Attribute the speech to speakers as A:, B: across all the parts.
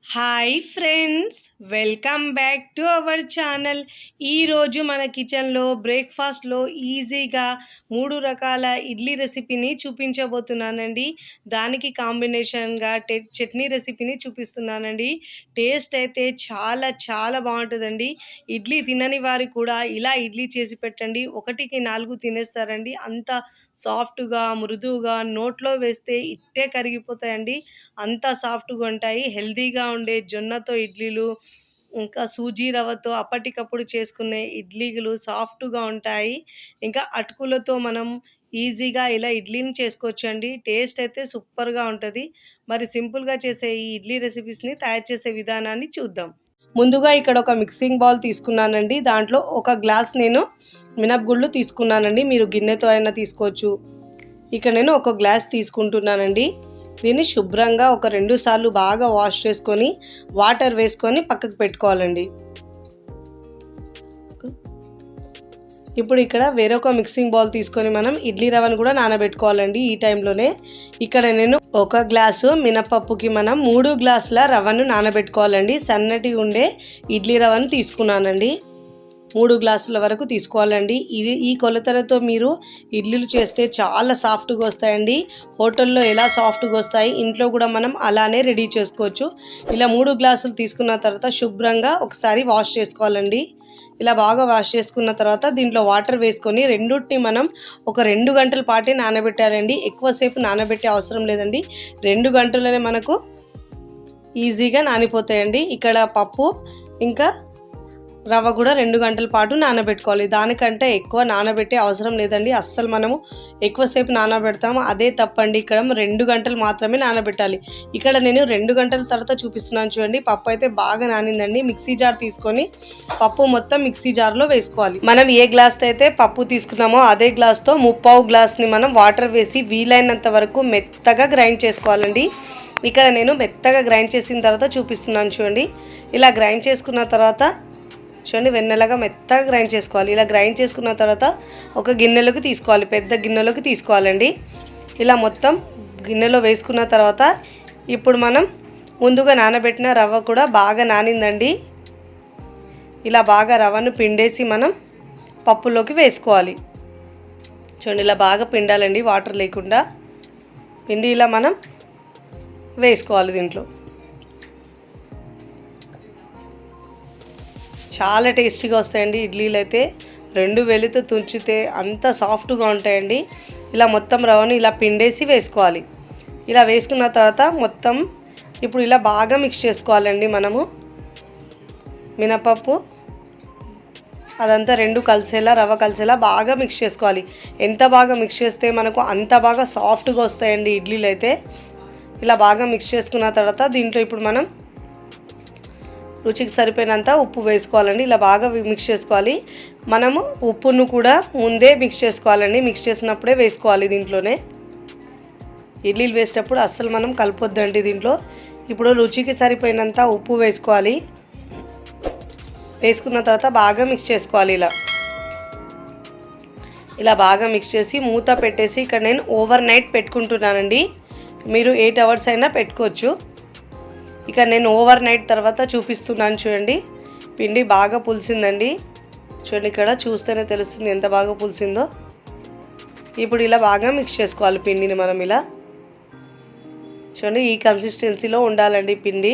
A: Hi friends, welcome back to our channel. ఈరోజు మన కిచెన్లో బ్రేక్ఫాస్ట్లో ఈజీగా 3 రకాల ఇడ్లీ రెసిపీని చూపించబోతున్నానండి. దానికి కాంబినేషన్గా చట్నీ రెసిపీని చూపిస్తున్నానండి. టేస్ట్ అయితే చాలా చాలా బాగుంటుందండి. ఇడ్లీ తినని వారు కూడా ఇలా ఇడ్లీ చేసి పెట్టండి, 1కి 4 తినేస్తారండి. అంత సాఫ్ట్గా మృదువుగా నోట్లో వేస్తే ఇట్టే కరిగిపోతాయండి. అంత సాఫ్ట్గా ఉంటాయి. హెల్తీగా ఉండే జొన్నతో ఇడ్లీలు, ఇంకా సూజీ రవ్వతో అప్పటికప్పుడు చేసుకునే ఇడ్లీలు సాఫ్ట్గా ఉంటాయి. ఇంకా అటుకులతో మనం ఈజీగా ఇలా ఇడ్లీని చేసుకోవచ్చండి. టేస్ట్ అయితే సూపర్గా ఉంటుంది. మరి సింపుల్గా చేసే ఈ ఇడ్లీ రెసిపీస్ని తయారు చేసే విధానాన్ని చూద్దాం. ముందుగా ఇక్కడ ఒక మిక్సింగ్ బౌల్ తీసుకున్నానండి. దాంట్లో ఒక గ్లాస్ నేను మినపగుళ్ళు తీసుకున్నానండి. మీరు గిన్నెతో అయినా తీసుకోవచ్చు. ఇక్కడ నేను ఒక గ్లాస్ తీసుకుంటున్నానండి. దీన్ని శుభ్రంగా ఒక 2 సార్లు బాగా వాష్ చేసుకొని వాటర్ వేసుకొని పక్కకు పెట్టుకోవాలండి. ఇప్పుడు ఇక్కడ వేరొక మిక్సింగ్ బౌల్ తీసుకొని మనం ఇడ్లీ రవ్వను కూడా నానబెట్టుకోవాలండి. ఈ టైంలోనే ఇక్కడ నేను ఒక గ్లాసు మినపప్పుకి మనం 3 గ్లాసుల రవ్వను నానబెట్టుకోవాలండి. సన్నటి ఉండే ఇడ్లీ రవ్వను తీసుకున్నానండి. 3 గ్లాసుల వరకు తీసుకోవాలండి. ఈ కొలతలతో మీరు ఇడ్లీలు చేస్తే చాలా సాఫ్ట్గా వస్తాయండి. హోటల్లో ఎలా సాఫ్ట్గా వస్తాయి, ఇంట్లో కూడా మనం అలానే రెడీ చేసుకోవచ్చు. ఇలా 3 గ్లాసులు తీసుకున్న తర్వాత శుభ్రంగా ఒకసారి వాష్ చేసుకోవాలండి. ఇలా బాగా వాష్ చేసుకున్న తర్వాత దీంట్లో వాటర్ వేసుకొని రెండుటిని మనం ఒక 2 గంటల పాటే నానబెట్టాలండి. ఎక్కువసేపు నానబెట్టే అవసరం లేదండి. 2 గంటలనే మనకు ఈజీగా నానిపోతాయండి. ఇక్కడ పప్పు ఇంకా రవ్వ కూడా 2 గంటల పాటు నానబెట్టుకోవాలి. దానికంటే ఎక్కువ నానబెట్టే అవసరం లేదండి. అస్సలు మనము ఎక్కువసేపు నానబెడతాము, అదే తప్పండి. ఇక్కడ 2 గంటలు మాత్రమే నానబెట్టాలి. ఇక్కడ నేను 2 గంటల తర్వాత చూపిస్తున్నాను చూడండి. పప్పు అయితే బాగా నానిందండి. మిక్సీ జార్ తీసుకొని పప్పు మొత్తం మిక్సీ జార్లో వేసుకోవాలి. మనం ఏ గ్లాస్తో అయితే పప్పు తీసుకున్నామో అదే గ్లాస్తో 3/4 గ్లాస్ని మనం వాటర్ వేసి వీలైనంత వరకు మెత్తగా గ్రైండ్ చేసుకోవాలండి. ఇక్కడ నేను మెత్తగా గ్రైండ్ చేసిన తర్వాత చూపిస్తున్నాను చూడండి. ఇలా గ్రైండ్ చేసుకున్న తర్వాత చూడండి, వెన్నెలగా మెత్తగా గ్రైండ్ చేసుకోవాలి. ఇలా గ్రైండ్ చేసుకున్న తర్వాత ఒక గిన్నెలోకి తీసుకోవాలి, పెద్ద గిన్నెలోకి తీసుకోవాలండి. ఇలా మొత్తం గిన్నెలో వేసుకున్న తర్వాత ఇప్పుడు మనం ముందుగా నానబెట్టిన రవ్వ కూడా బాగా నానిందండి. ఇలా బాగా రవ్వను పిండేసి మనం పప్పులోకి వేసుకోవాలి. చూడండి, ఇలా బాగా పిండాలండి, వాటర్ లేకుండా పిండి ఇలా మనం వేసుకోవాలి. దీంట్లో చాలా టేస్టీగా వస్తాయండి ఇడ్లీలు అయితే. 2 వేలితో తుంచితే అంత సాఫ్ట్గా ఉంటాయండి. ఇలా మొత్తం రవ్వను ఇలా పిండేసి వేసుకోవాలి. ఇలా వేసుకున్న తర్వాత మొత్తం ఇప్పుడు ఇలా బాగా మిక్స్ చేసుకోవాలండి. మనము మినపప్పు అదంతా 2 కలిసేలా, రవ్వ కలిసేలా బాగా మిక్స్ చేసుకోవాలి. ఎంత బాగా మిక్స్ చేస్తే మనకు అంత బాగా సాఫ్ట్గా వస్తాయండి ఇడ్లీలు అయితే. ఇలా బాగా మిక్స్ చేసుకున్న తర్వాత దీంట్లో ఇప్పుడు మనం రుచికి సరిపోయినంత ఉప్పు వేసుకోవాలండి. ఇలా బాగా మిక్స్ చేసుకోవాలి. మనము ఉప్పును కూడా ముందే మిక్స్ చేసుకోవాలండి. మిక్స్ చేసినప్పుడే వేసుకోవాలి. దీంట్లోనే ఇడ్లీలు వేసేటప్పుడు అస్సలు మనం కలపొద్దండి దీంట్లో. ఇప్పుడు రుచికి సరిపోయినంత ఉప్పు వేసుకోవాలి. వేసుకున్న తర్వాత బాగా మిక్స్ చేసుకోవాలి. ఇలా బాగా మిక్స్ చేసి మూత పెట్టేసి ఇక్కడ నేను ఓవర్ నైట్ పెట్టుకుంటున్నానండి. మీరు 8 అవర్స్ అయినా పెట్టుకోవచ్చు. ఇక నేను ఓవర్ నైట్ తర్వాత చూపిస్తున్నాను చూడండి. పిండి బాగా పులిసిందండి. చూడండి, ఇక్కడ చూస్తేనే తెలుస్తుంది ఎంత బాగా పులిసిందో. ఇప్పుడు ఇలా బాగా మిక్స్ చేసుకోవాలి పిండిని మనం. ఇలా చూడండి, ఈ కన్సిస్టెన్సీలో ఉండాలండి పిండి.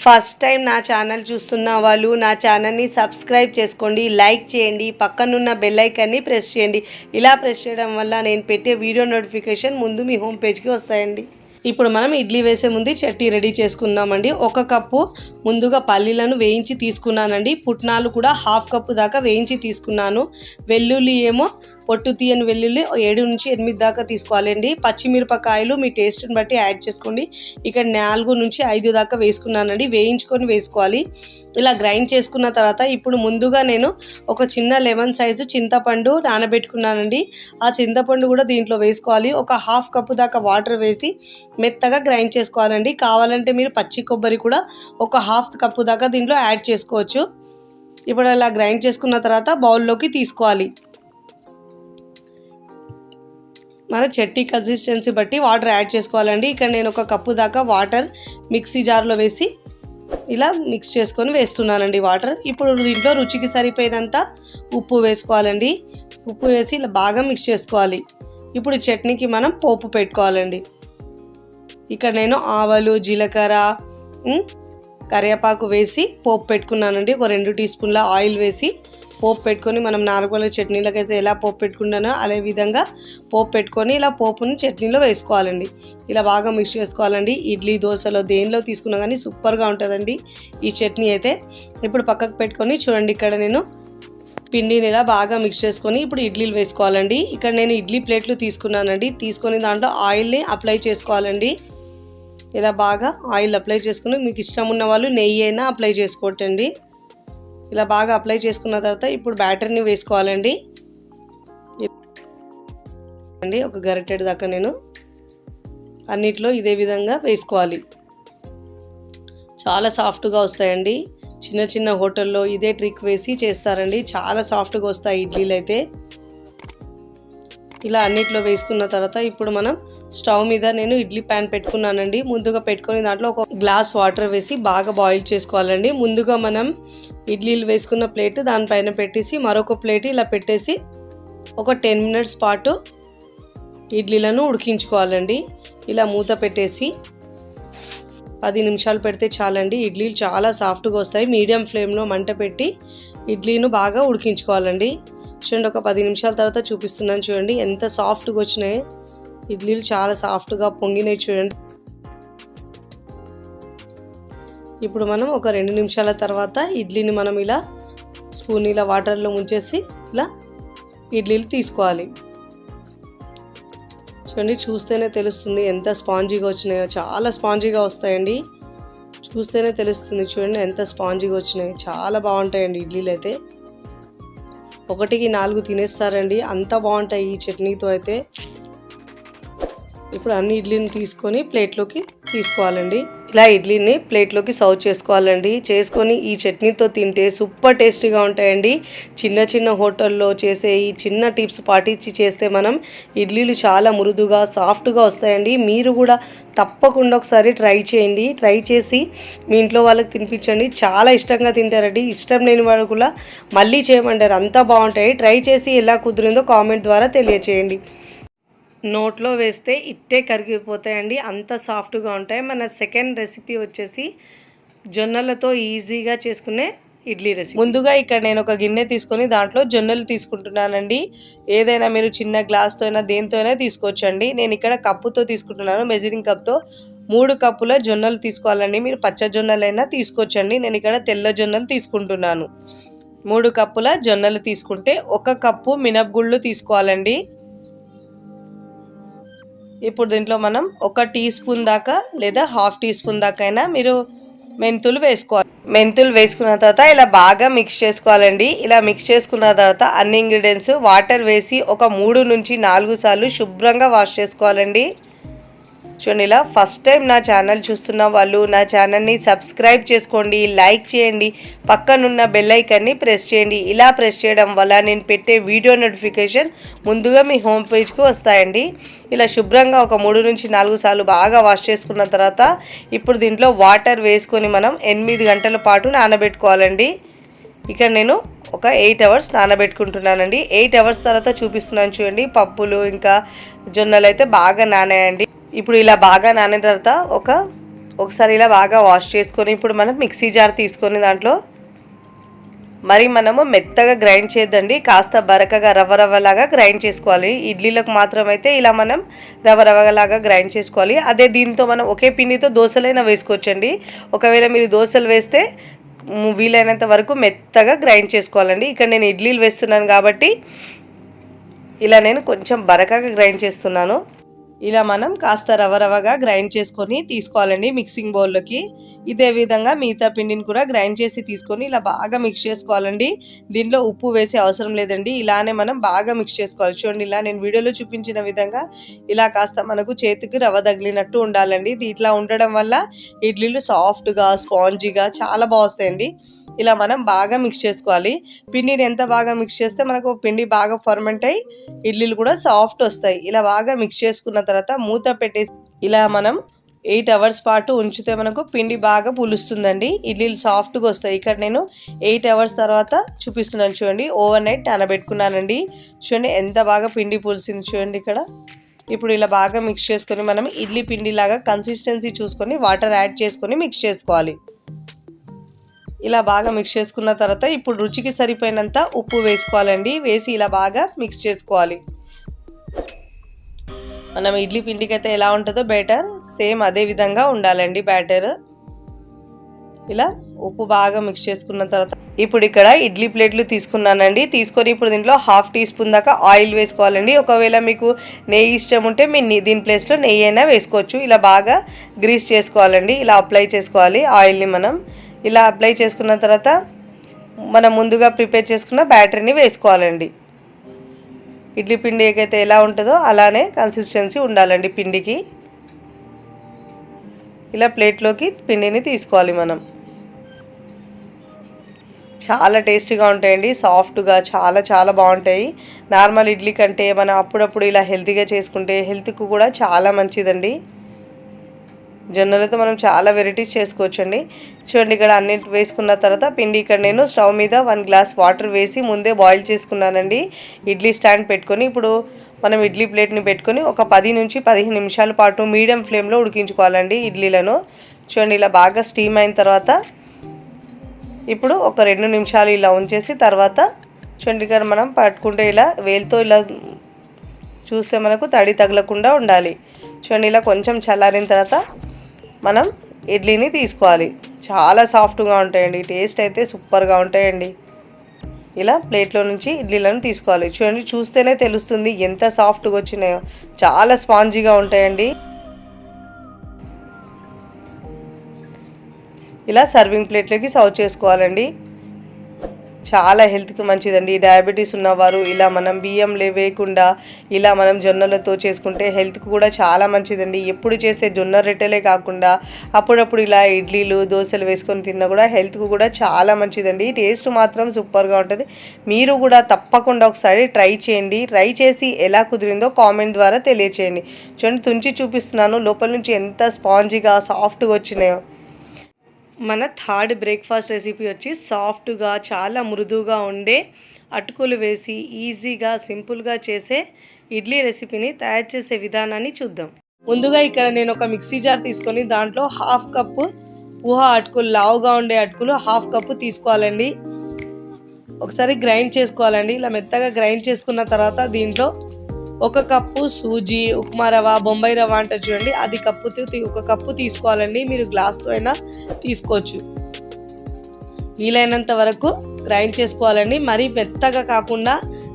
A: ఫస్ట్ టైం నా ఛానల్ చూస్తున్న వాళ్ళు నా ఛానల్ని సబ్స్క్రైబ్ చేసుకోండి, లైక్ చేయండి, పక్కనున్న బెల్ ఐకాన్ని ప్రెస్ చేయండి. ఇలా ప్రెస్ చేయడం వల్ల నేను పెట్టే వీడియో నోటిఫికేషన్ ముందు మీ హోమ్ పేజ్కి వస్తాయండి. ఇప్పుడు మనం ఇడ్లీ వేసే ముందు చట్నీ రెడీ చేసుకుందామండి. 1 కప్పు ముందుగా పల్లీలను వేయించి తీసుకున్నానండి. పుట్నాలు కూడా 1/2 కప్పు దాకా వేయించి తీసుకున్నాను. వెల్లుల్లి ఏమో పొట్టు తీయని వెల్లుల్లి 7 నుంచి 8 దాకా తీసుకోవాలండి. పచ్చిమిరపకాయలు మీ టేస్ట్ని బట్టి యాడ్ చేసుకోండి. ఇక్కడ 4 నుంచి 5 దాకా వేసుకున్నానండి. వేయించుకొని వేసుకోవాలి. ఇలా గ్రైండ్ చేసుకున్న తర్వాత ఇప్పుడు ముందుగా నేను ఒక చిన్న లెమన్ సైజు చింతపండు నానబెట్టుకున్నానండి. ఆ చింతపండు కూడా దీంట్లో వేసుకోవాలి. ఒక 1/2 కప్పు దాకా వాటర్ వేసి మెత్తగా గ్రైండ్ చేసుకోవాలండి. కావాలంటే మీరు పచ్చి కొబ్బరి కూడా ఒక 1/2 కప్పు దాకా దీంట్లో యాడ్ చేసుకోవచ్చు. ఇప్పుడు అలా గ్రైండ్ చేసుకున్న తర్వాత బౌల్లోకి తీసుకోవాలి. మన చట్నీ కన్సిస్టెన్సీ బట్టి వాటర్ యాడ్ చేసుకోవాలండి. ఇక్కడ నేను 1 కప్పు దాకా వాటర్ మిక్సీ జార్లో వేసి ఇలా మిక్స్ చేసుకొని వేస్తున్నానండి వాటర్. ఇప్పుడు దీంట్లో రుచికి సరిపోయినంత ఉప్పు వేసుకోవాలండి. ఉప్పు వేసి ఇలా బాగా మిక్స్ చేసుకోవాలి. ఇప్పుడు చట్నీకి మనం పోపు పెట్టుకోవాలండి. ఇక్కడ నేను ఆవాలు, జీలకర్ర, కరివేపాకు వేసి పోపు పెట్టుకున్నానండి. ఒక 2 టీ స్పూన్ల ఆయిల్ వేసి పోపు పెట్టుకొని మనం నార్మల్గా చట్నీలకైతే ఎలా పోపు పెట్టుకుంటానో అదే విధంగా పోపు పెట్టుకొని ఇలా పోపుని చట్నీలో వేసుకోవాలండి. ఇలా బాగా మిక్స్ చేసుకోవాలండి. ఇడ్లీ, దోశలో దేనిలో తీసుకున్నా కానీ సూపర్గా ఉంటుందండి ఈ చట్నీ అయితే. ఇప్పుడు పక్కకు పెట్టుకొని చూడండి, ఇక్కడ నేను పిండిని ఇలా బాగా మిక్స్ చేసుకొని ఇప్పుడు ఇడ్లీలు వేసుకోవాలండి. ఇక్కడ నేను ఇడ్లీ ప్లేట్లు తీసుకున్నానండి. తీసుకొని దాంట్లో ఆయిల్ని అప్లై చేసుకోవాలండి. ఇలా బాగా ఆయిల్ అప్లై చేసుకుని మీకు ఇష్టం ఉన్న వాళ్ళు నెయ్యి అయినా అప్లై చేసుకోవటండి. ఇలా బాగా అప్లై చేసుకున్న తర్వాత ఇప్పుడు బ్యాటర్ని వేసుకోవాలండి. ఒక గరిటెడు దాకా నేను అన్నిట్లో ఇదే విధంగా వేసుకోవాలి. చాలా సాఫ్ట్గా వస్తాయండి. చిన్న చిన్న హోటల్లో ఇదే ట్రిక్ వేసి చేస్తారండి. చాలా సాఫ్ట్గా వస్తాయి ఇడ్లీలు అయితే. ఇలా అన్నిట్లో వేసుకున్న తర్వాత ఇప్పుడు మనం స్టవ్ మీద నేను ఇడ్లీ ప్యాన్ పెట్టుకున్నానండి. ముందుగా పెట్టుకొని దాంట్లో ఒక గ్లాస్ వాటర్ వేసి బాగా బాయిల్ చేసుకోవాలండి. ముందుగా మనం ఇడ్లీలు వేసుకున్న ప్లేట్ దానిపైన పెట్టేసి మరొక ప్లేట్ ఇలా పెట్టేసి ఒక 10 మినిట్స్ పాటు ఇడ్లీలను ఉడికించుకోవాలండి. ఇలా మూత పెట్టేసి 10 నిమిషాలు పెడితే చాలండి. ఇడ్లీలు చాలా సాఫ్ట్గా వస్తాయి. మీడియం ఫ్లేమ్లో మంట పెట్టి ఇడ్లీను బాగా ఉడికించుకోవాలండి. చూడండి, ఒక 10 నిమిషాల తర్వాత చూపిస్తున్నాను. చూడండి ఎంత సాఫ్ట్గా వచ్చినాయి ఇడ్లీలు. చాలా సాఫ్ట్గా పొంగినాయి చూడండి. ఇప్పుడు మనం ఒక 2 నిమిషాల తర్వాత ఇడ్లీని మనం ఇలా స్పూన్ ఇలా వాటర్లో ముంచేసి ఇలా ఇడ్లీలు తీసుకోవాలి. చూడండి, చూస్తేనే తెలుస్తుంది ఎంత స్పాంజీగా వచ్చినాయో. చాలా స్పాంజీగా వస్తాయండి. చూస్తేనే తెలుస్తుంది. చూడండి ఎంత స్పాంజీగా వచ్చినాయి. చాలా బాగుంటాయండి ఇడ్లీలు అయితే. 1కి 4 తినేస్తారండి, అంత బాగుంటాయి ఈ చట్నీతో అయితే. ఇప్పుడు అన్ని ఇడ్లీని తీసుకొని ప్లేట్లోకి తీసుకోవాలండి. ఇలా ఇడ్లీని ప్లేట్లోకి సర్వ్ చేసుకోవాలండి. చేసుకొని ఈ చట్నీతో తింటే సూపర్ టేస్టీగా ఉంటాయండి. చిన్న చిన్న హోటల్లో చేసే ఈ చిన్న టిప్స్ పాటించి చేస్తే మనం ఇడ్లీలు చాలా మృదుగా సాఫ్ట్గా వస్తాయండి. మీరు కూడా తప్పకుండా ఒకసారి ట్రై చేయండి. ట్రై చేసి మీ ఇంట్లో వాళ్ళకి తినిపించండి. చాలా ఇష్టంగా తింటారండి. ఇష్టం లేని వాళ్ళు కూడా మళ్ళీ చేయమంటారు, అంతా బాగుంటాయి. ట్రై చేసి ఎలా కుదిరిందో కామెంట్ ద్వారా తెలియచేయండి. నోట్లో వేస్తే ఇట్టే కరిగిపోతాయండి, అంత సాఫ్ట్గా ఉంటాయి. మన సెకండ్ రెసిపీ వచ్చేసి జొన్నలతో ఈజీగా చేసుకునే ఇడ్లీ రెసిపీ. ముందుగా ఇక్కడ నేను ఒక గిన్నె తీసుకొని దాంట్లో జొన్నలు తీసుకుంటున్నానండి. ఏదైనా మీరు చిన్న గ్లాస్తో అయినా దేంతో అయినా తీసుకోవచ్చండి. నేను ఇక్కడ కప్పుతో తీసుకుంటున్నాను. మెజరింగ్ కప్తో 3 కప్పుల జొన్నలు తీసుకోవాలండి. మీరు పచ్చ జొన్నలైనా తీసుకోవచ్చండి. నేను ఇక్కడ తెల్ల జొన్నలు తీసుకుంటున్నాను. 3 కప్పుల జొన్నలు తీసుకుంటే 1 కప్పు మినపగుళ్ళు తీసుకోవాలండి. ఇప్పుడు దీంట్లో మనం 1 టీ స్పూన్ దాకా లేదా 1/2 టీ స్పూన్ దాకా అయినా మీరు మెంతులు వేసుకోవాలి. మెంతులు వేసుకున్న తర్వాత ఇలా బాగా మిక్స్ చేసుకోవాలండి. ఇలా మిక్స్ చేసుకున్న తర్వాత అన్ని ఇంగ్రీడియంట్స్ వాటర్ వేసి ఒక 3 నుంచి 4 సార్లు శుభ్రంగా వాష్ చేసుకోవాలండి. చూడండి, ఇలా ఫస్ట్ టైం నా ఛానల్ చూస్తున్న వాళ్ళు నా ఛానల్ని సబ్స్క్రైబ్ చేసుకోండి, లైక్ చేయండి, పక్కనున్న బెల్ ఐకాన్ని ప్రెస్ చేయండి. ఇలా ప్రెస్ చేయడం వల్ల నేను పెట్టే వీడియో నోటిఫికేషన్ ముందుగా మీ హోమ్ పేజ్కి వస్తాయండి. ఇలా శుభ్రంగా ఒక 3 నుంచి 4 సార్లు బాగా వాష్ చేసుకున్న తర్వాత ఇప్పుడు దీంట్లో వాటర్ వేసుకొని మనం 8 గంటల పాటు నానబెట్టుకోవాలండి. ఇక్కడ నేను ఒక 8 అవర్స్ నానబెట్టుకుంటున్నానండి. 8 అవర్స్ తర్వాత చూపిస్తున్నాను చూడండి. పప్పులు ఇంకా జొన్నలు అయితే బాగా నానాయండి. ఇప్పుడు ఇలా బాగా నానిన తర్వాత ఒకసారి ఇలా బాగా వాష్ చేసుకొని ఇప్పుడు మనం మిక్సీ జార్ తీసుకొని దాంట్లో మరి మనము మెత్తగా గ్రైండ్ చేద్దండి, కాస్త బరకగా రవ్వలాగా గ్రైండ్ చేసుకోవాలి. ఇడ్లీలకు మాత్రం అయితే ఇలా మనం రవ్వలాగా గ్రైండ్ చేసుకోవాలి. అదే దీంతో మనం ఒకే పిండితో దోశలైనా వేసుకోవచ్చండి. ఒకవేళ మీరు దోశలు వేస్తే వీలైనంత వరకు మెత్తగా గ్రైండ్ చేసుకోవాలండి. ఇక్కడ నేను ఇడ్లీలు వేస్తున్నాను కాబట్టి ఇలా నేను కొంచెం బరకగా గ్రైండ్ చేస్తున్నాను. ఇలా మనం కాస్త రవ్వగా గ్రైండ్ చేసుకొని తీసుకోవాలండి మిక్సింగ్ బౌల్లోకి. ఇదే విధంగా మిగతా పిండిని కూడా గ్రైండ్ చేసి తీసుకొని ఇలా బాగా మిక్స్ చేసుకోవాలండి. దీనిలో ఉప్పు వేసే అవసరం లేదండి. ఇలానే మనం బాగా మిక్స్ చేసుకోవాలి. చూడండి, ఇలా నేను వీడియోలో చూపించిన విధంగా ఇలా కాస్త మనకు చేతికి రవ్వ తగిలినట్టు ఉండాలండి. ఇట్లా ఉండడం వల్ల ఇడ్లీలు సాఫ్ట్గా స్పాంజీగా చాలా బాగుస్తాయండి. ఇలా మనం బాగా మిక్స్ చేసుకోవాలి. పిండిని ఎంత బాగా మిక్స్ చేస్తే మనకు పిండి బాగా ఫర్మెంట్ అయ్యి ఇడ్లీలు కూడా సాఫ్ట్ వస్తాయి. ఇలా బాగా మిక్స్ చేసుకున్న తర్వాత మూత పెట్టేసి ఇలా మనం 8 అవర్స్ పాటు ఉంచితే మనకు పిండి బాగా పులుస్తుందండి. ఇడ్లీలు సాఫ్ట్గా వస్తాయి. ఇక్కడ నేను 8 అవర్స్ తర్వాత చూపిస్తున్నాను చూడండి. ఓవర్ నైట్ నానబెట్టుకున్నానండి. చూడండి ఎంత బాగా పిండి పులిసింది చూడండి ఇక్కడ. ఇప్పుడు ఇలా బాగా మిక్స్ చేసుకొని మనం ఇడ్లీ పిండిలాగా కన్సిస్టెన్సీ చూసుకొని వాటర్ యాడ్ చేసుకొని మిక్స్ చేసుకోవాలి. ఇలా బాగా మిక్స్ చేసుకున్న తర్వాత ఇప్పుడు రుచికి సరిపోయినంత ఉప్పు వేసుకోవాలండి. వేసి ఇలా బాగా మిక్స్ చేసుకోవాలి. మనం ఇడ్లీ పిండికి అయితే ఎలా ఉంటుందో బ్యాటర్ సేమ్ అదే విధంగా ఉండాలండి బ్యాటర్. ఇలా ఉప్పు బాగా మిక్స్ చేసుకున్న తర్వాత ఇప్పుడు ఇక్కడ ఇడ్లీ ప్లేట్లు తీసుకున్నానండి. తీసుకొని ఇప్పుడు దీంట్లో 1/2 టీ స్పూన్ దాకా ఆయిల్ వేసుకోవాలండి. ఒకవేళ మీకు నెయ్యి ఇష్టం ఉంటే మీ దీని ప్లేస్లో నెయ్యి అయినా వేసుకోవచ్చు. ఇలా బాగా గ్రీస్ చేసుకోవాలండి. ఇలా అప్లై చేసుకోవాలి ఆయిల్ని. మనం ఇలా అప్లై చేసుకున్న తర్వాత మనం ముందుగా ప్రిపేర్ చేసుకున్న బ్యాటర్ని వేసుకోవాలండి. ఇడ్లీ పిండి ఏకైతే ఎలా ఉంటుందో అలానే కన్సిస్టెన్సీ ఉండాలండి పిండికి. ఇలా ప్లేట్లోకి పిండిని తీసుకోవాలి మనం. చాలా టేస్టీగా ఉంటాయండి, సాఫ్ట్గా చాలా చాలా బాగుంటాయి. నార్మల్ ఇడ్లీ కంటే మనం అప్పుడప్పుడు ఇలా హెల్తీగా చేసుకుంటే హెల్త్కు కూడా చాలా మంచిదండి. జొన్నలతో మనం చాలా వెరైటీస్ చేసుకోవచ్చండి. చూడండి ఇక్కడ అన్ని వేసుకున్న తర్వాత పిండి ఇక్కడ నేను స్టవ్ మీద 1 గ్లాస్ వాటర్ వేసి ముందే బాయిల్ చేసుకున్నానండి. ఇడ్లీ స్టాండ్ పెట్టుకొని ఇప్పుడు మనం ఇడ్లీ ప్లేట్ని పెట్టుకొని ఒక 10 నుంచి 15 నిమిషాల పాటు మీడియం ఫ్లేమ్లో ఉడికించుకోవాలండి ఇడ్లీలను. చూడండి ఇలా బాగా స్టీమ్ అయిన తర్వాత ఇప్పుడు ఒక 2 నిమిషాలు ఇలా ఉంచేసి తర్వాత చూడండి ఇక్కడ మనం పట్టుకుంటే ఇలా వేలుతో ఇలా చూస్తే మనకు తడి తగలకుండా ఉండాలి. చూడండి ఇలా కొంచెం చల్లారిన తర్వాత మనం ఇడ్లీని తీసుకోవాలి. చాలా సాఫ్ట్గా ఉంటాయండి, టేస్ట్ అయితే సూపర్గా ఉంటాయండి. ఇలా ప్లేట్లో నుంచి ఇడ్లీలను తీసుకోవాలి. చూడండి చూస్తేనే తెలుస్తుంది ఎంత సాఫ్ట్గా వచ్చినాయో, చాలా స్పాంజీగా ఉంటాయండి. ఇలా సర్వింగ్ ప్లేట్లోకి సర్వ్ చేసుకోవాలండి. చాలా హెల్త్కి మంచిదండి. డయాబెటీస్ ఉన్నవారు ఇలా మనం బియ్యం వేయకుండా ఇలా మనం జొన్నలతో చేసుకుంటే హెల్త్కి కూడా చాలా మంచిదండి. ఎప్పుడు చేసే జొన్న రొట్టెలే కాకుండా అప్పుడప్పుడు ఇలా ఇడ్లీలు దోశలు వేసుకొని తిన్నా కూడా హెల్త్కి కూడా చాలా మంచిదండి. టేస్ట్ మాత్రం సూపర్గా ఉంటుంది. మీరు కూడా తప్పకుండా ఒకసారి ట్రై చేయండి. ట్రై చేసి ఎలా కుదిరిందో కామెంట్ ద్వారా తెలియచేయండి. చూడండి తుంచి చూపిస్తున్నాను, లోపల నుంచి ఎంత స్పాంజీగా సాఫ్ట్గా వచ్చినాయో. మన థర్డ్ బ్రేక్ఫాస్ట్ రెసిపీ వచ్చి సాఫ్ట్గా చాలా మృదువుగా ఉండే అటుకులు వేసి ఈజీగా సింపుల్గా చేసే ఇడ్లీ రెసిపీని తయారు చేసే విధానాన్ని చూద్దాం. ముందుగా ఇక్కడ నేను ఒక మిక్సీ జార్ తీసుకొని దాంట్లో 1/2 కప్పు ఊహా అటుకులు, లావుగా ఉండే అటుకులు 1/2 కప్పు తీసుకోవాలండి. ఒకసారి గ్రైండ్ చేసుకోవాలండి. ఇలా మెత్తగా గ్రైండ్ చేసుకున్న తర్వాత దీంట్లో 1 కప్పు సూజీ, ఉప్మా రవ్వ, బొంబాయి రవ్వ అంటే చూడండి అది కప్పుతో 1 కప్పు తీసుకోవాలండి. మీరు గ్లాస్తో అయినా తీసుకోవచ్చు. వీలైనంత వరకు గ్రైండ్ చేసుకోవాలండి. మరీ మెత్తగా కాకుండా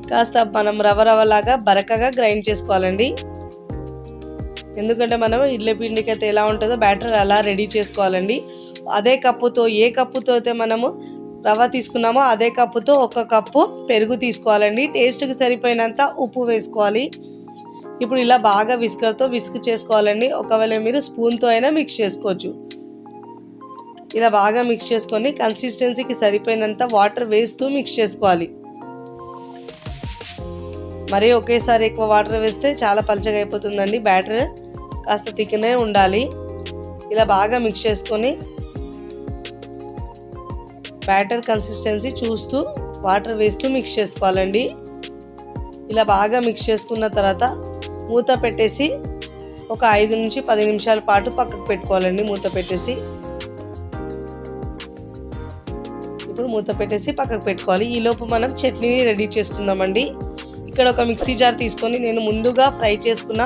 A: కాస్త మనం రవ్వలాగా బరకగా గ్రైండ్ చేసుకోవాలండి. ఎందుకంటే మనం ఇడ్లీ పిండికి అయితే ఎలా ఉంటుందో బ్యాటర్ అలా రెడీ చేసుకోవాలండి. అదే కప్పుతో ఏ కప్పుతో అయితే మనము రవ్వ తీసుకున్నామో అదే కప్పుతో 1 కప్పు పెరుగు తీసుకోవాలండి. టేస్ట్కి సరిపోయినంత ఉప్పు వేసుకోవాలి. ఇప్పుడు ఇలా బాగా విస్కర్తో విస్క్ చేసుకోవాలండి. ఒకవేళ మీరు స్పూన్తో అయినా మిక్స్ చేసుకోవచ్చు. ఇలా బాగా మిక్స్ చేసుకొని కన్సిస్టెన్సీకి సరిపోయినంత వాటర్ వేస్తూ మిక్స్ చేసుకోవాలి. మరీ ఒకేసారి ఎక్కువ వాటర్ వేస్తే చాలా పలచగా అయిపోతుందండి. బ్యాటర్ కాస్త థిక్నే ఉండాలి. ఇలా బాగా మిక్స్ చేసుకొని బ్యాటర్ కన్సిస్టెన్సీ చూస్తూ వాటర్ వేస్తూ మిక్స్ చేసుకోవాలండి. ఇలా బాగా మిక్స్ చేసుకున్న తర్వాత మూత పెట్టేసి ఒక 5 నుంచి 10 నిమిషాల పాటు పక్కకు పెట్టుకోవాలండి. మూత పెట్టేసి ఇప్పుడు మూత పెట్టేసి పక్కకు పెట్టుకోవాలి. ఈలోపు మనం చట్నీని రెడీ చేసుకుందామండి. ఇక్కడ ఒక మిక్సీ జార్ తీసుకొని నేను ముందుగా ఫ్రై చేసుకున్న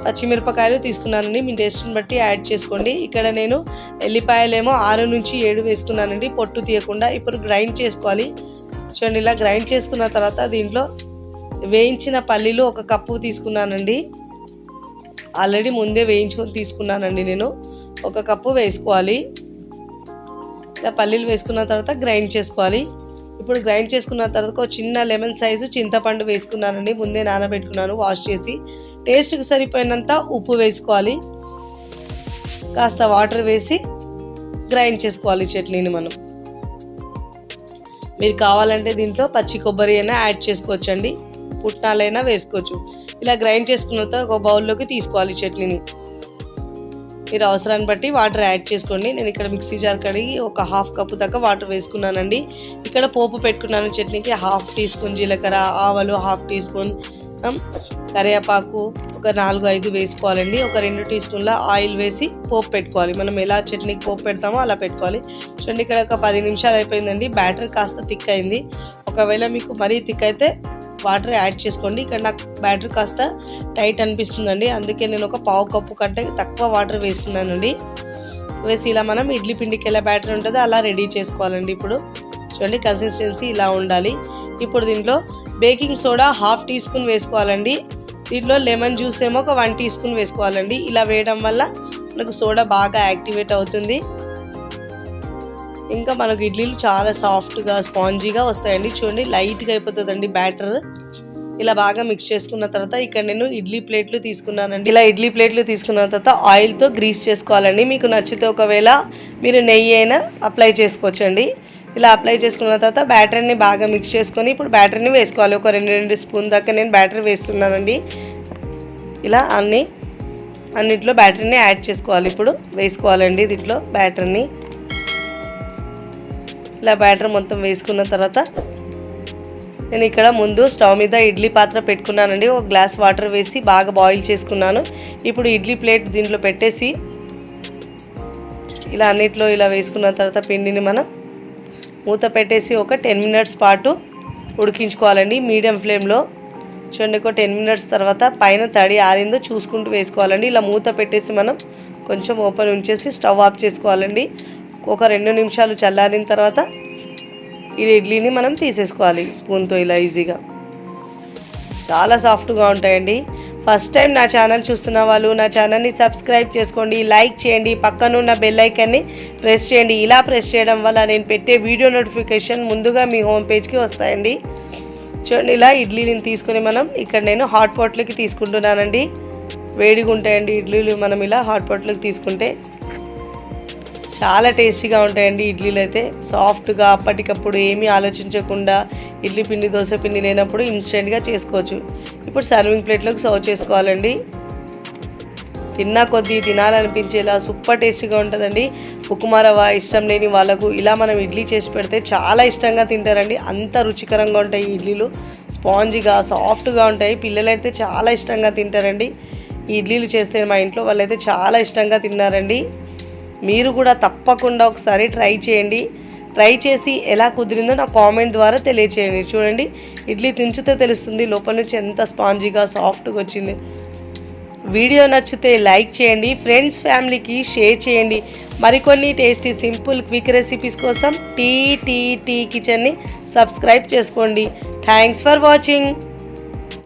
A: పచ్చిమిరపకాయలు తీసుకున్నానండి. మీ టేస్ట్ని బట్టి యాడ్ చేసుకోండి. ఇక్కడ నేను ఎల్లిపాయలేమో 6 నుంచి 7 వేసుకున్నానండి, పొట్టు తీయకుండా. ఇప్పుడు గ్రైండ్ చేసుకోవాలి. చూడండి ఇలా గ్రైండ్ చేసుకున్న తర్వాత దీంట్లో వేయించిన పల్లీలు 1 కప్పు తీసుకున్నానండి. ఆల్రెడీ ముందే వేయించుకొని తీసుకున్నానండి నేను. 1 కప్పు వేసుకోవాలి. ఇలా పల్లీలు వేసుకున్న తర్వాత గ్రైండ్ చేసుకోవాలి. ఇప్పుడు గ్రైండ్ చేసుకున్న తర్వాత ఒక చిన్న లెమన్ సైజు చింతపండు వేసుకున్నానండి. ముందే నానబెట్టుకున్నాను వాష్ చేసి. టేస్ట్కి సరిపోయినంత ఉప్పు వేసుకోవాలి. కాస్త వాటర్ వేసి గ్రైండ్ చేసుకోవాలి చట్నీని మనం. మీరు కావాలంటే దీంట్లో పచ్చి కొబ్బరి అయినా యాడ్ చేసుకోవచ్చండి, పుట్నాలైనా వేసుకోవచ్చు. ఇలా గ్రైండ్ చేసుకున్న తర్వాత ఒక బౌల్లోకి తీసుకోవాలి చట్నీని. మీరు అవసరాన్ని బట్టి వాటర్ యాడ్ చేసుకోండి. నేను ఇక్కడ మిక్సీ జార్ కడిగి ఒక 1/2 కప్పు దాకా వాటర్ వేసుకున్నానండి. ఇక్కడ పోపు పెట్టుకున్నాను చట్నీకి. 1/2 టీ స్పూన్ జీలకర్ర, ఆవాలు 1/2 టీ స్పూన్ కరివేపాకు, ఒక 4-5 వేసుకోవాలండి. ఒక 2 టీ స్పూన్ల ఆయిల్ వేసి పోపు పెట్టుకోవాలి. మనం ఎలా చట్నీకి పోపు పెడతామో అలా పెట్టుకోవాలి. చూడండి ఇక్కడ ఒక 10 నిమిషాలు అయిపోయిందండి. బ్యాటర్ కాస్త థిక్ అయింది. ఒకవేళ మీకు మరీ థిక్ అయితే వాటర్ యాడ్ చేసుకోండి. ఇక్కడ నాకు బ్యాటర్ కాస్త టైట్ అనిపిస్తుందండి, అందుకే నేను ఒక 1/2 కప్పు కంటే తక్కువ వాటర్ వేస్తున్నానండి. వేసి ఇలా మనం ఇడ్లీ పిండికి ఎలా బ్యాటర్ ఉంటుందో అలా రెడీ చేసుకోవాలండి. ఇప్పుడు చూడండి కన్సిస్టెన్సీ ఇలా ఉండాలి. ఇప్పుడు దీంట్లో బేకింగ్ సోడా 1/2 టీ స్పూన్ వేసుకోవాలండి. దీంట్లో లెమన్ జ్యూస్ ఏమో ఒక 1 టీ స్పూన్ వేసుకోవాలండి. ఇలా వేయడం వల్ల మనకు సోడా బాగా యాక్టివేట్ అవుతుంది. ఇంకా మనకు ఇడ్లీలు చాలా సాఫ్ట్గా స్పాంజీగా వస్తాయండి. చూడండి లైట్గా అయిపోతుందండి బ్యాటర్. ఇలా బాగా మిక్స్ చేసుకున్న తర్వాత ఇక్కడ నేను ఇడ్లీ ప్లేట్లు తీసుకున్నానండి. ఇలా ఇడ్లీ ప్లేట్లు తీసుకున్న తర్వాత ఆయిల్తో గ్రీస్ చేసుకోవాలండి. మీకు నచ్చితే ఒకవేళ మీరు నెయ్యి అయినా అప్లై చేసుకోవచ్చండి. ఇలా అప్లై చేసుకున్న తర్వాత బ్యాటర్ని బాగా మిక్స్ చేసుకొని ఇప్పుడు బ్యాటర్ని వేసుకోవాలి. ఒక 2 స్పూన్ దాకా నేను బ్యాటర్ వేస్తున్నానండి. ఇలా అన్నిట్లో బ్యాటర్ని యాడ్ చేసుకోవాలి. ఇప్పుడు వేసుకోవాలండి దీంట్లో బ్యాటర్ని. ఇలా బ్యాటర్ మొత్తం వేసుకున్న తర్వాత నేను ఇక్కడ ముందు స్టవ్ మీద ఇడ్లీ పాత్ర పెట్టుకున్నానండి. ఒక గ్లాస్ వాటర్ వేసి బాగా బాయిల్ చేసుకున్నాను. ఇప్పుడు ఇడ్లీ ప్లేట్ దీంట్లో పెట్టేసి ఇలా అన్నిట్లో ఇలా వేసుకున్న తర్వాత పిండిని మనం మూత పెట్టేసి ఒక 10 మినిట్స్ పాటు ఉడికించుకోవాలండి మీడియం ఫ్లేమ్లో. చూడండి ఒక 10 మినిట్స్ తర్వాత పైన తడి ఆరిందో చూసుకుంటూ వేసుకోవాలండి. ఇలా మూత పెట్టేసి మనం కొంచెం ఓపెన్ ఉంచేసి స్టవ్ ఆఫ్ చేసుకోవాలండి. ఒక 2 నిమిషాలు చల్లారిన తర్వాత ఈ ఇడ్లీని మనం తీసేసుకోవాలి స్పూన్తో ఇలా ఈజీగా. చాలా సాఫ్ట్గా ఉంటాయండి. ఫస్ట్ టైం నా ఛానల్ చూస్తున్న వాళ్ళు నా ఛానల్ని సబ్స్క్రైబ్ చేసుకోండి, లైక్ చేయండి, పక్కనున్న బెల్ ఐకాన్ని ప్రెస్ చేయండి. ఇలా ప్రెస్ చేయడం వల్ల నేను పెట్టే వీడియో నోటిఫికేషన్ ముందుగా మీ హోమ్ పేజ్కి వస్తాయండి. చూడండి ఇలా ఇడ్లీని తీసుకొని మనం ఇక్కడ నేను హాట్ పాట్లోకి తీసుకుంటున్నానండి. వేడిగా ఉంటాయండి ఇడ్లీలు. మనం ఇలా హాట్ పాట్లోకి తీసుకుంటే చాలా టేస్టీగా ఉంటాయండి ఇడ్లీలు అయితే. సాఫ్ట్గా అప్పటికప్పుడు ఏమీ ఆలోచించకుండా ఇడ్లీ పిండి దోశ పిండి లేనప్పుడు ఇన్స్టెంట్గా చేసుకోవచ్చు. ఇప్పుడు సర్వింగ్ ప్లేట్లోకి సర్వ్ చేసుకోవాలండి. తిన్నా కొద్దీ తినాలనిపించేలా సూపర్ టేస్టీగా ఉంటుందండి. ఉప్మా రవ్వ ఇష్టం లేని వాళ్ళకు ఇలా మనం ఇడ్లీ చేసి పెడితే చాలా ఇష్టంగా తింటారండి. అంత రుచికరంగా ఉంటాయి ఇడ్లీలు. స్పాంజీగా సాఫ్ట్గా ఉంటాయి. పిల్లలైతే చాలా ఇష్టంగా తింటారండి. ఈ ఇడ్లీలు చేస్తే మా ఇంట్లో వాళ్ళైతే చాలా ఇష్టంగా తిన్నారండి. మీరు కూడా తప్పకుండా ఒకసారి ట్రై చేయండి. ట్రై చేసి ఎలా కుదిరిందో నా కామెంట్ ద్వారా తెలియచేయండి. చూడండి ఇడ్లీ తించితే తెలుస్తుంది లోపల నుంచి ఎంత స్పాంజీగా సాఫ్ట్గా వచ్చింది. వీడియో నచ్చితే లైక్ చేయండి, ఫ్రెండ్స్ ఫ్యామిలీకి షేర్ చేయండి. మరికొన్ని టేస్టీ సింపుల్ క్విక్ రెసిపీస్ కోసం టీ కిచెన్ని సబ్స్క్రైబ్ చేసుకోండి. Thanks for watching.